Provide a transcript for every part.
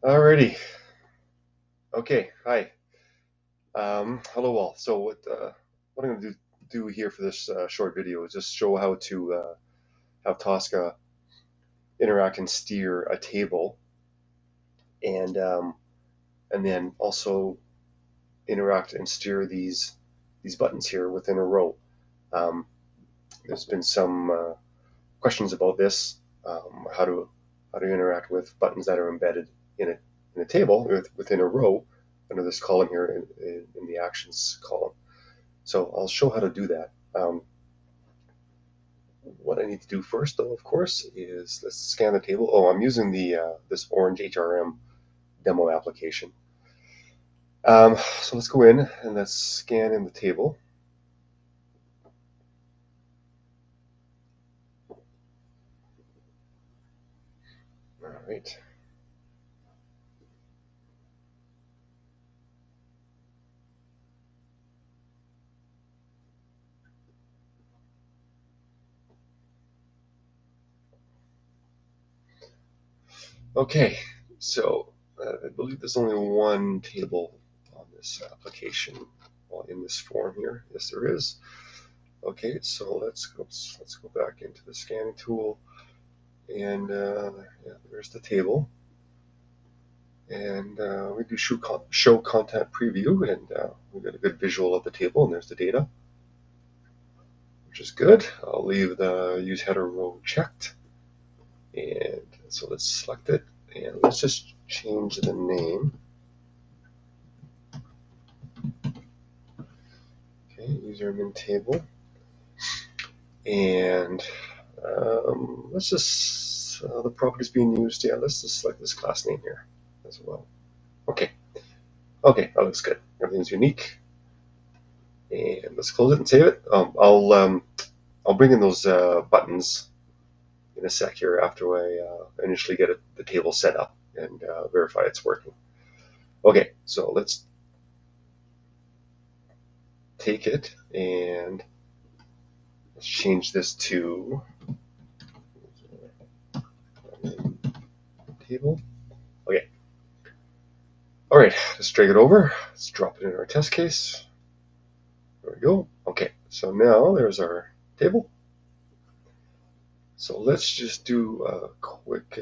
Alrighty. Okay. Hi. Hello all. So what I'm going to do here for this short video is just show how to have Tosca interact and steer a table, and then also interact and steer these buttons here within a row. Um, there's been some questions about this, how to interact with buttons that are embedded in a table within a row under this column here in the actions column. So I'll show how to do that. What I need to do first, though, of course, is let's scan the table. Oh, I'm using the this orange HRM demo application. So let's go in and let's scan in the table. All right. Okay, so I believe there's only one table on this application, well, in this form here. Yes, there is. Okay, so let's go back into the scanning tool, and yeah, there's the table, and we do show content preview, and we got a good visual of the table, and there's the data, which is good. I'll leave the use header row checked, and so let's select it, and let's just change the name. Okay, user min table, and let's just the properties being used. Yeah, let's just select this class name here as well. Okay, okay, that looks good. Everything's unique, and let's close it and save it. I'll bring in those buttons in a sec here after I initially get the table set up and verify it's working. Okay, so let's take it and let's change this to table. Okay. All right, let's drag it over. Let's drop it in our test case. There we go. Okay, so now there's our table. So let's just do a quick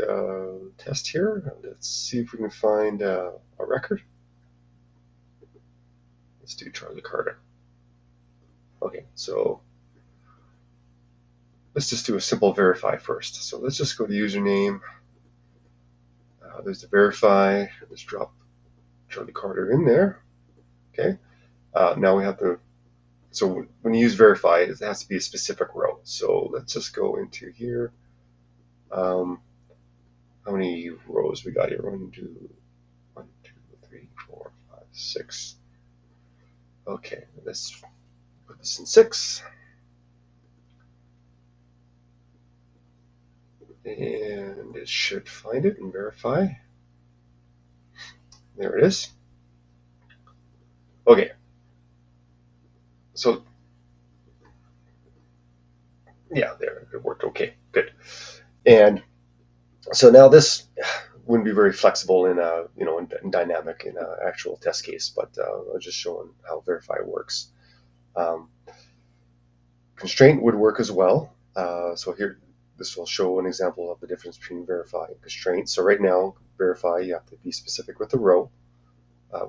test here. Let's see if we can find a record. Let's do Charlie Carter. Okay, so let's just do a simple verify first. So let's just go to username. There's the verify. Let's drop Charlie Carter in there. Okay. Now we have to. So when you use verify, it has to be a specific row. So let's just go into here. How many rows we got here? 1, 2, 3, 4, 5, 6. Okay, let's put this in 6. And it should find it and verify. There it is. Okay. So, yeah, there, it worked okay. Good. And so now this wouldn't be very flexible in a, in dynamic in an actual test case, but I'm just showing how verify works. Constraint would work as well. So here, this will show an example of the difference between verify and constraint. So right now, verify, you have to be specific with the row.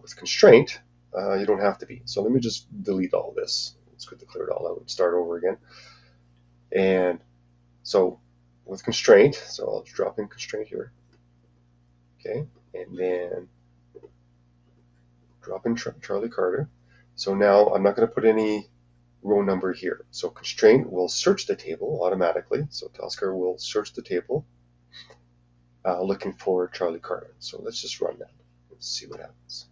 With constraint, you don't have to be. So let me just delete all this. It's good to clear it all out and start over again. And so with constraint, so I'll just drop in constraint here. Okay, and then drop in Charlie Carter. So now I'm not going to put any row number here. So constraint will search the table automatically. So Tosca will search the table looking for Charlie Carter. So let's just run that. Let's see what happens.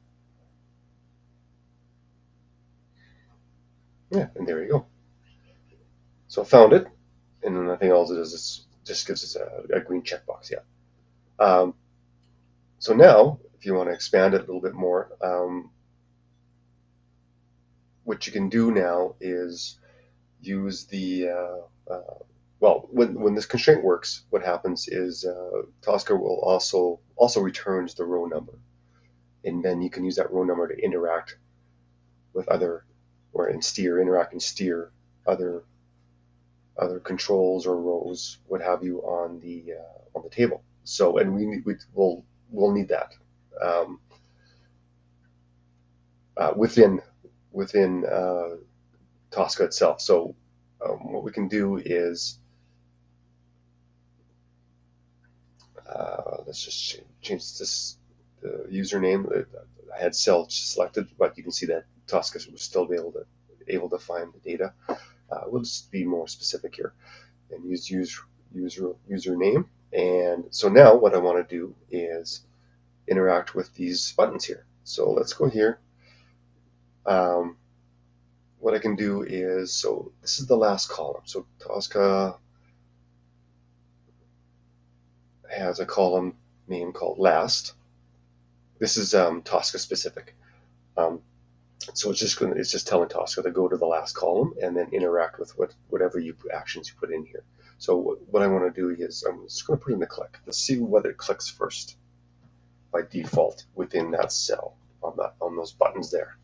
Yeah, and there you go. So I found it, and then I think all it does is just gives us a green checkbox. Yeah. So now, if you want to expand it a little bit more, what you can do now is use the well, when this constraint works, what happens is Tosca will also returns the row number, and then you can use that row number to interact with other, or interact and steer other controls or rows, what have you, on the table. So, and we'll need that um, within Tosca itself. So, what we can do is let's just change this the username. I had cell selected, but you can see that Tosca was still able to find the data. We'll just be more specific here and use username. And so now what I want to do is interact with these buttons here. So let's go here. What I can do is, so this is the last column. So Tosca has a column name called last. This is Tosca specific. So it's just telling Tosca to go to the last column and then interact with whatever actions you put in here. So what I want to do is I'm just going to put in a click. Let's see what it clicks first by default within that cell on those buttons there.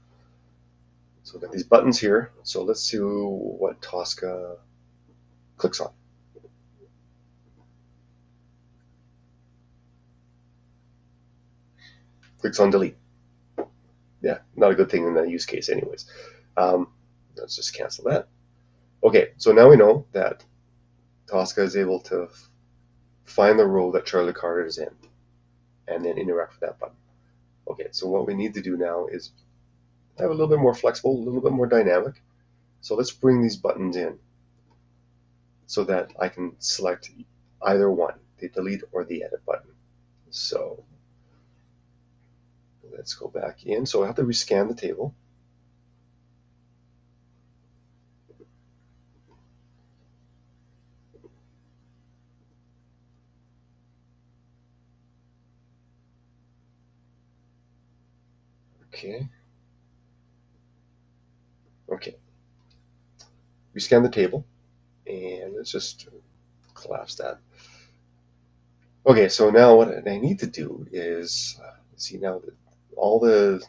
So I've got these buttons here. So let's see what Tosca clicks on. Clicks on delete. Yeah, not a good thing in that use case anyways. Let's just cancel that. Okay, so now we know that Tosca is able to find the row that Charlie Carter is in and then interact with that button. Okay, so what we need to do now is have a little bit more flexible, a little bit more dynamic. So let's bring these buttons in so that I can select either one, the delete or the edit button. So let's go back in. So I have to rescan the table. Okay. Okay. Rescan the table, and let's just collapse that. Okay, so now what I need to do is see now that all the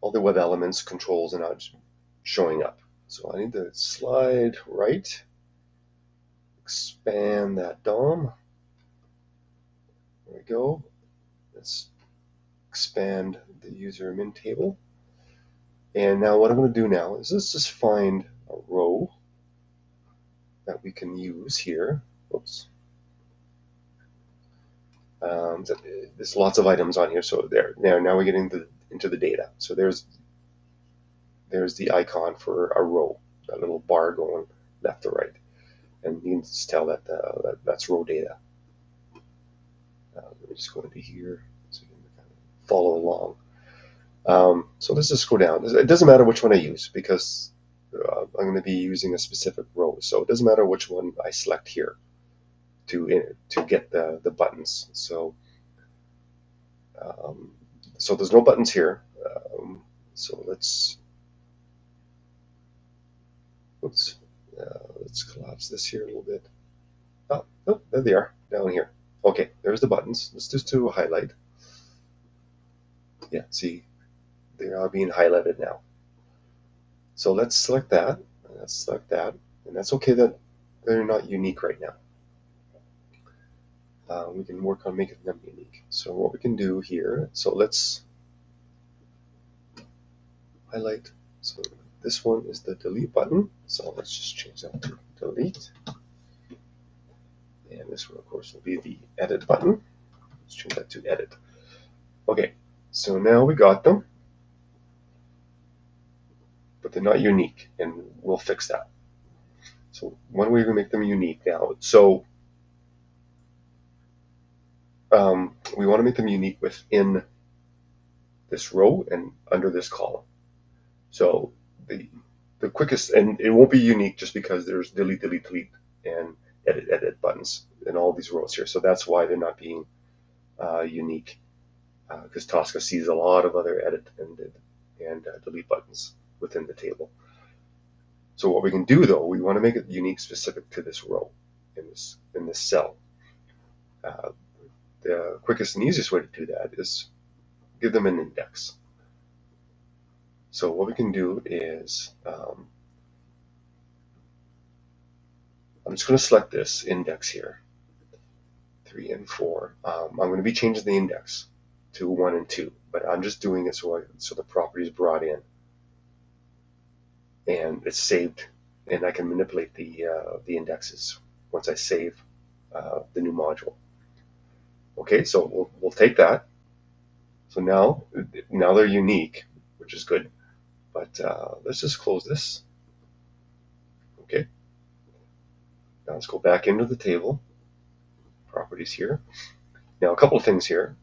web elements controls are not showing up. So I need to slide right, expand that DOM. There we go. Let's expand the user min table. And now what I'm going to do now is let's just find a row that we can use here. Oops. There's lots of items on here, so there. Now we're getting into the data. So there's the icon for a row, that little bar going left to right, and you can just tell that, that's row data. Let me just go into here so you can kind of follow along. So let's just go down. It doesn't matter which one I use because I'm going to be using a specific row, so it doesn't matter which one I select here to get the buttons. So so there's no buttons here. So let's collapse this here a little bit. Oh, there they are down here. Okay, there's the buttons. Let's just do a highlight. Yeah, see, they are being highlighted now. So let's select that. Let's select that, and that's okay that they're not unique right now. We can work on making them unique. So what we can do here, so let's highlight. So this one is the delete button. So let's just change that to delete. And this one, of course, will be the edit button. Let's change that to edit. Okay, so now we got them, but they're not unique, and we'll fix that. So one way we make them unique now. So we want to make them unique within this row and under this column. So the quickest, and it won't be unique just because there's delete, delete, delete, and edit, edit buttons in all these rows here. So that's why they're not being unique, because Tosca sees a lot of other edit and delete buttons within the table. So what we can do though, we want to make it unique specific to this row in this cell. The quickest and easiest way to do that is give them an index. So what we can do is I'm just going to select this index here, 3 and 4. I'm going to be changing the index to 1 and 2, but I'm just doing it so the property is brought in and it's saved, and I can manipulate the indexes once I save the new module. Okay, so we'll take that. So now they're unique, which is good. But let's just close this. Okay. Now let's go back into the table, properties here. Now a couple of things here.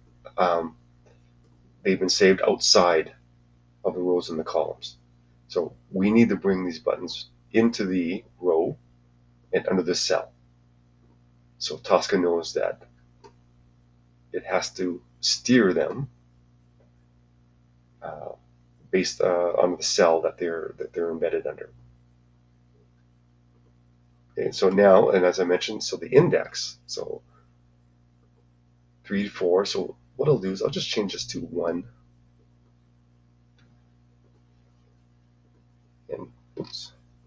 They've been saved outside of the rows and the columns. So we need to bring these buttons into the row and under the cell. So Tosca knows that it has to steer them based on the cell that they're embedded under. Okay, so now, and as I mentioned, so the index, so 3 to 4. So what I'll do is I'll just change this to 1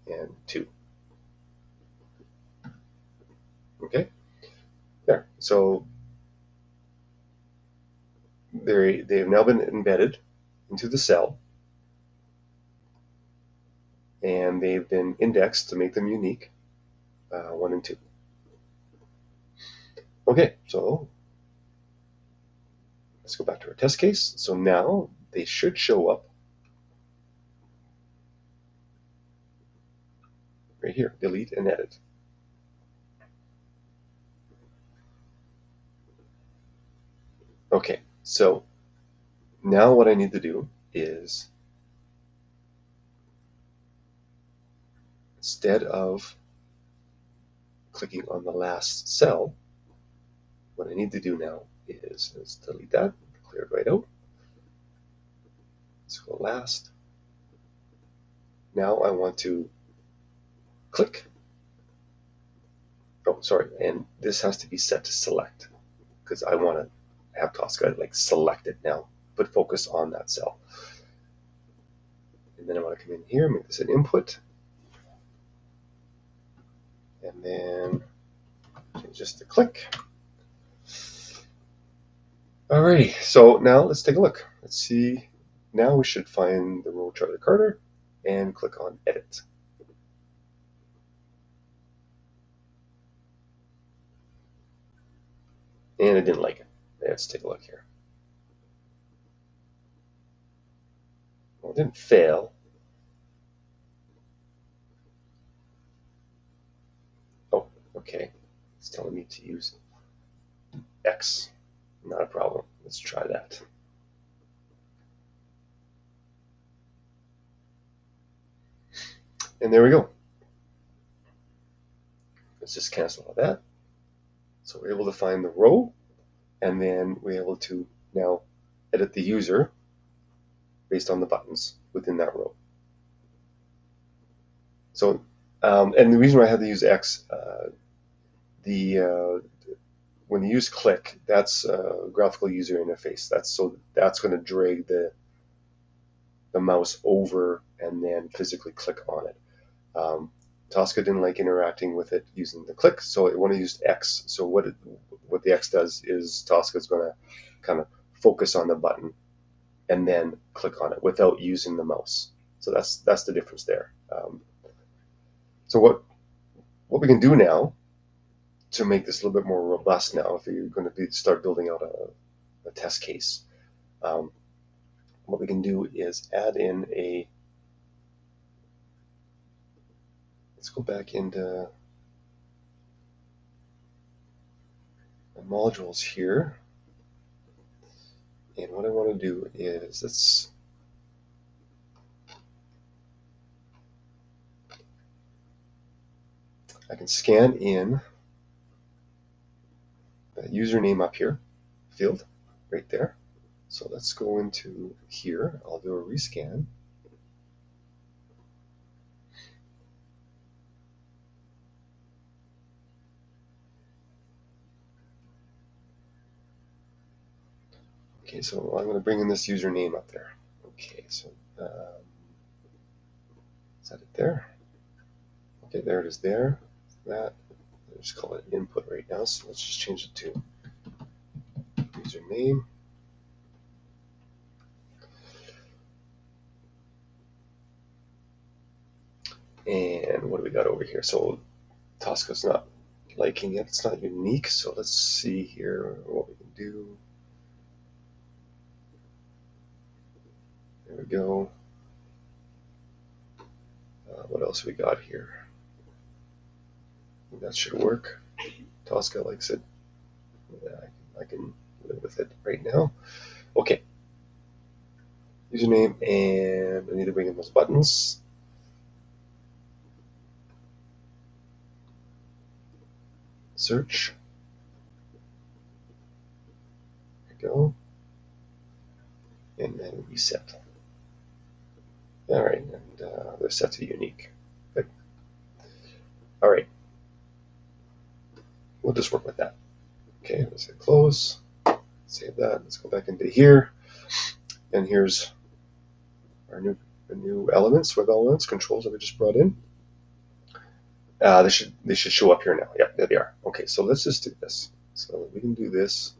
and 2. Okay, there. So they have now been embedded into the cell, and they've been indexed to make them unique, 1 and 2. Okay, so let's go back to our test case. So now they should show up right here, delete and edit. Okay, so now what I need to do is, instead of clicking on the last cell, what I need to do now is let's delete that, clear it right out. Let's go last. Now I want to click. Oh, sorry, and this has to be set to select because I want to have Tosca like select it now, but focus on that cell. And then I want to come in here, make this an input, and then change this to click. Alrighty, so now let's take a look. Let's see. Now we should find the row Charlie Carter and click on edit. And it didn't like it. Let's take a look here. Well, it didn't fail. Oh, okay. It's telling me to use X. Not a problem. Let's try that. And there we go. Let's just cancel all that. So we're able to find the row, and then we're able to now edit the user based on the buttons within that row. So, and the reason why I had to use X, when you use click, that's graphical user interface. That's going to drag the mouse over and then physically click on it. Tosca didn't like interacting with it using the click, so it wanted to use X. So what the X does is Tosca is going to kind of focus on the button and then click on it without using the mouse. So that's the difference there. So what we can do now to make this a little bit more robust now, if you're going to start building out a test case, what we can do is add in let's go back into the modules here. And what I want to do is I can scan in the username up here, field, right there. So let's go into here. I'll do a rescan. Okay, so I'm going to bring in this username up there. Okay, so is that it there? Okay, there it is there. That. I'll just call it input right now, so let's just change it to username. And what do we got over here? So Tosca's not liking it. It's not unique, so let's see here what we can do. There we go. What else we got here? That should work. Tosca likes it. Yeah, I can live with it right now. Okay. Username, and I need to bring in those buttons. Search. There we go. And then reset. All right, and they're set to unique. Good. All right. We'll just work with that. Okay, let's hit close. Save that. Let's go back into here. And here's our new elements, web elements, controls that we just brought in. They should show up here now. Yeah, there they are. Okay, so let's just do this. So we can do this.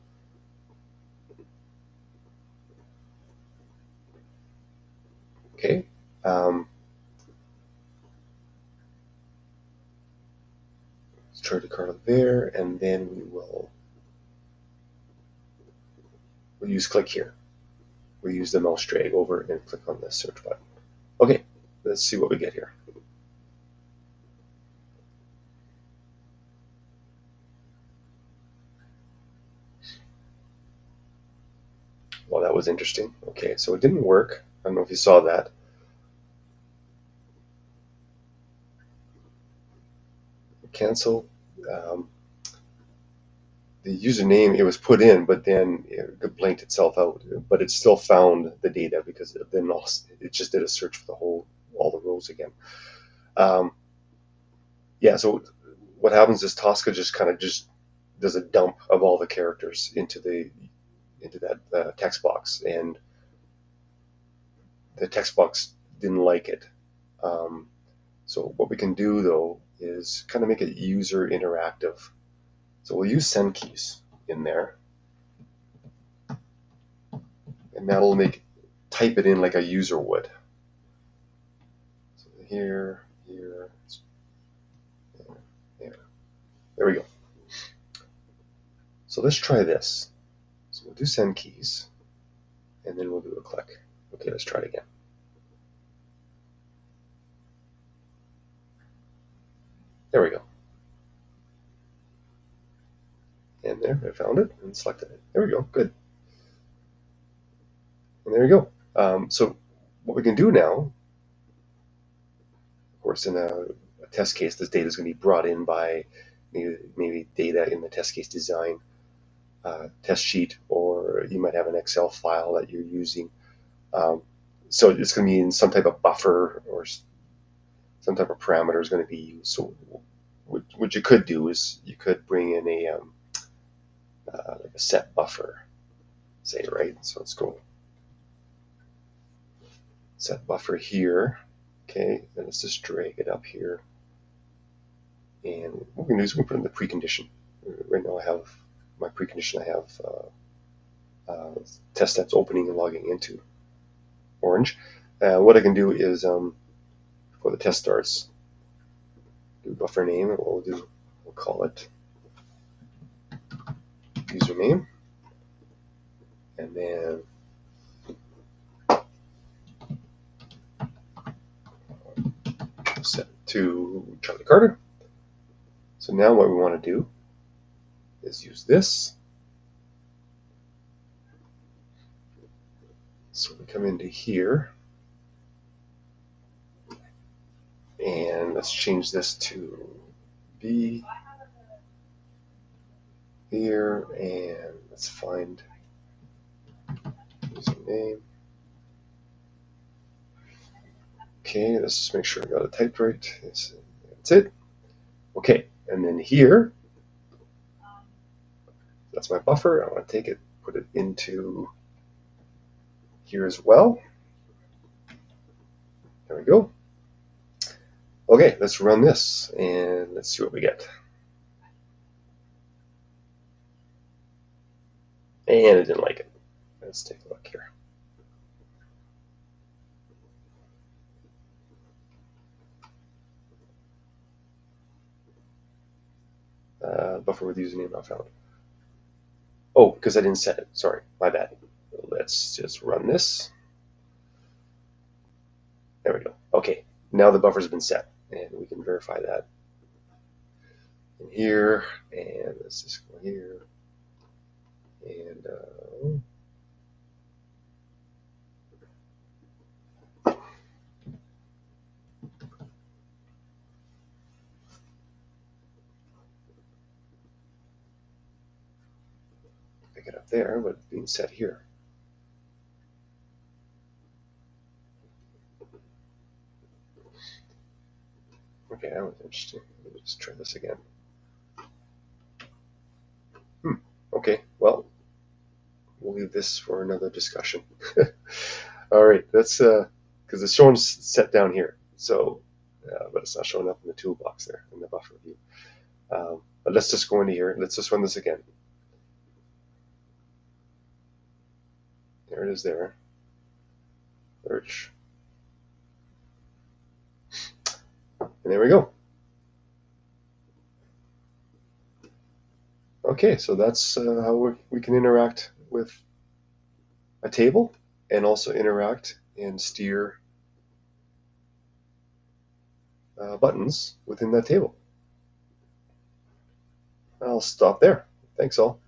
Okay. Let's try to card there, and then we'll use click here. We'll use the mouse drag over and click on the search button. Okay, let's see what we get here. Well, that was interesting. Okay, so it didn't work. I don't know if you saw that. Cancel. The username, it was put in, but then it blanked itself out. But it still found the data because then it just did a search for all the rows again. Yeah. So what happens is Tosca just kind of does a dump of all the characters into that text box, and the text box didn't like it. So what we can do though is kind of make it user interactive. So we'll use sendkeys in there, and that'll type it in like a user would. So here, there we go. So let's try this. So we'll do sendkeys, and then we'll do a click. Okay, let's try it again. There we go. And there, I found it and selected it. There we go, good. And there we go. So what we can do now, of course, in a test case, this data is going to be brought in by maybe data in the test case design test sheet, or you might have an Excel file that you're using. So it's going to be in some type of buffer, or some type of parameter is going to be used. So what you could do is you could bring in like a set buffer, say, right? So let's go set buffer here. Okay, then let's just drag it up here. And what we're going to do is we're going to put in the precondition. Right now I have my precondition, I have test steps opening and logging into orange. What I can do is, before the test starts, do buffer name, and we'll call it username, and then set to Charlie Carter. So now what we want to do is use this. So we come into here, and let's change this to B here, and let's find username. Okay, let's just make sure I got it typed right. That's it. Okay, and then here, that's my buffer. I want to take it, put it into here as well. There we go. Okay, let's run this and let's see what we get. And it didn't like it. Let's take a look here. Buffer with username not found. Oh, because I didn't set it. Sorry, my bad. Let's just run this. There we go. Okay, now the buffer's been set, and we can verify that. In here, and let's just go here, and pick it up there, but it's being set here. Okay, that was interesting. Let me just try this again. Okay, well, we'll leave this for another discussion. All right, that's because it's showing set down here, so but it's not showing up in the toolbox there in the buffer view. But let's just go into here. Let's just run this again. There it is there. Search. And there we go. Okay, so that's how we can interact with a table and also interact and steer buttons within that table. I'll stop there. Thanks all.